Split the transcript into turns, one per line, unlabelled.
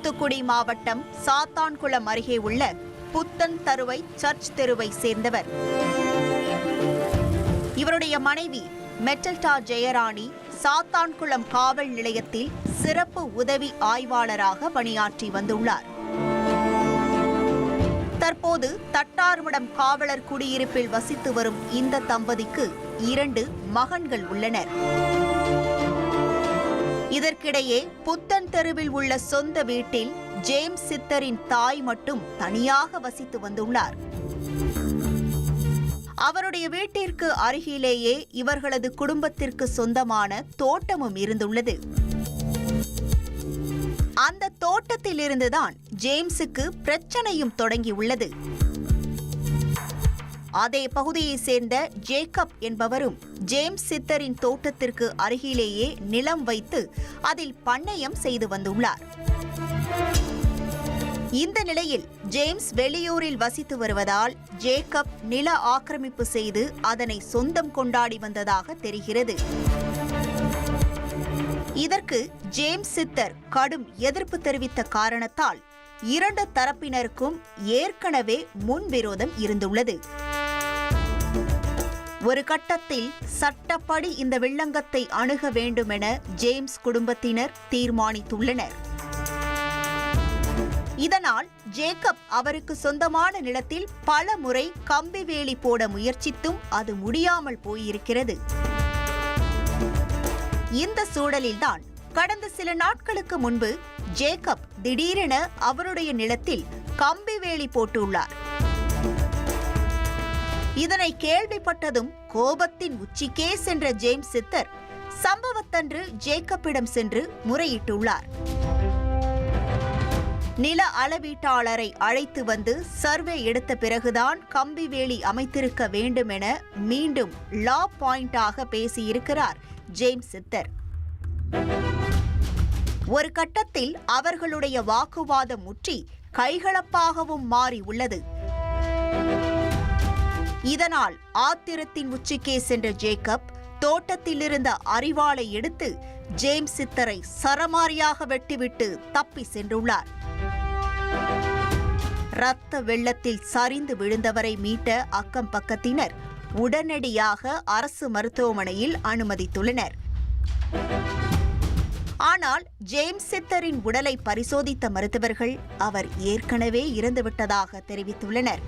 தூத்துக்குடி மாவட்டம் சாத்தான்குளம் அருகே உள்ள புத்தன் தருவை சர்ச் தெருவை சேர்ந்தவர். இவருடைய மனைவி மெட்டல்டா ஜெயராணி சாத்தான்குளம் காவல் நிலையத்தில் சிறப்பு உதவி ஆய்வாளராக பணியாற்றி வந்துள்ளார். தற்போது தட்டார்மடம் காவலர் குடியிருப்பில் வசித்து வரும் இந்த தம்பதிக்கு 2 மகன்கள் உள்ளனர். இதற்கிடையே புத்தன் தெருவில் உள்ள சொந்த வீட்டில் ஜேம்ஸ் சித்தரின் தாய் மட்டும் தனியாக வசித்து வந்துள்ளார். அவருடைய வீட்டிற்கு அருகிலேயே இவர்களது குடும்பத்திற்கு சொந்தமான தோட்டமும் இருந்துள்ளது. அந்த தோட்டத்தில் இருந்துதான் ஜேம்ஸுக்கு பிரச்சனையும் தொடங்கியுள்ளது. அதே பகுதியைச் சேர்ந்த ஜேக்கப் என்பவரும் ஜேம்ஸ் சித்தரின் தோட்டத்திற்கு அருகிலேயே நிலம் வைத்து அதில் பண்ணையம் செய்து வந்துள்ளார். இந்த நிலையில் ஜேம்ஸ் வெளியூரில் வசித்து வருவதால் ஜேக்கப் நில ஆக்கிரமிப்பு செய்து அதனை சொந்தம் கொண்டாடி வந்ததாக தெரிகிறது. இதற்கு ஜேம்ஸ் சித்தர் கடும் எதிர்ப்பு தெரிவித்த காரணத்தால் 2 தரப்பினருக்கும் ஏற்கனவே முன்விரோதம் இருந்துள்ளது. ஒரு கட்டத்தில் சட்டப்படி இந்த வில்லங்கத்தை அணுக வேண்டுமென ஜேம்ஸ் குடும்பத்தினர் தீர்மானித்துள்ளனர். இதனால் ஜேக்கப் அவருக்கு சொந்தமான நிலத்தில் பல முறை கம்பி வேலி போட முயற்சித்தும் அது முடியாமல் போயிருக்கிறது. இந்த சூழலில்தான் கடந்த சில நாட்களுக்கு முன்பு ஜேக்கப் திடீரென அவருடைய நிலத்தில் கம்பி வேலி போட்டுள்ளார். இதனை கேள்விப்பட்டதும் கோபத்தின் உச்சிக்கே சென்ற ஜேம்ஸ் சித்தர் சம்பவத்தன்று ஜேக்கப்பிடம் சென்று முறையிட்டுள்ளார். நில அளவீட்டாளரை அழைத்து வந்து சர்வே எடுத்த பிறகுதான் கம்பி வேலி அமைத்திருக்க வேண்டும் என மீண்டும் லா பாயிண்டாக பேசியிருக்கிறார் ஜேம்ஸ் சித்தர். ஒரு கட்டத்தில் அவர்களுடைய வாக்குவாதம் முற்றி கைகலப்பாகவும் மாறி உள்ளது. இதனால் ஆத்திரத்தின் உச்சிக்கே சென்ற ஜேக்கப் தோட்டத்தில் இருந்த அரிவாளை எடுத்து ஜேம்ஸ் சித்தரை சரமாரியாக வெட்டிவிட்டு தப்பி சென்றுள்ளார். இரத்த வெள்ளத்தில் சரிந்து விழுந்தவரை மீட்ட அக்கம் பக்கத்தினர் உடனடியாக அரசு மருத்துவமனையில் அனுமதித்துள்ளனர். ஆனால் ஜேம்ஸ் சித்தரின் உடலை பரிசோதித்த மருத்துவர்கள் அவர் ஏற்கனவே இறந்துவிட்டதாக தெரிவித்துள்ளனர்.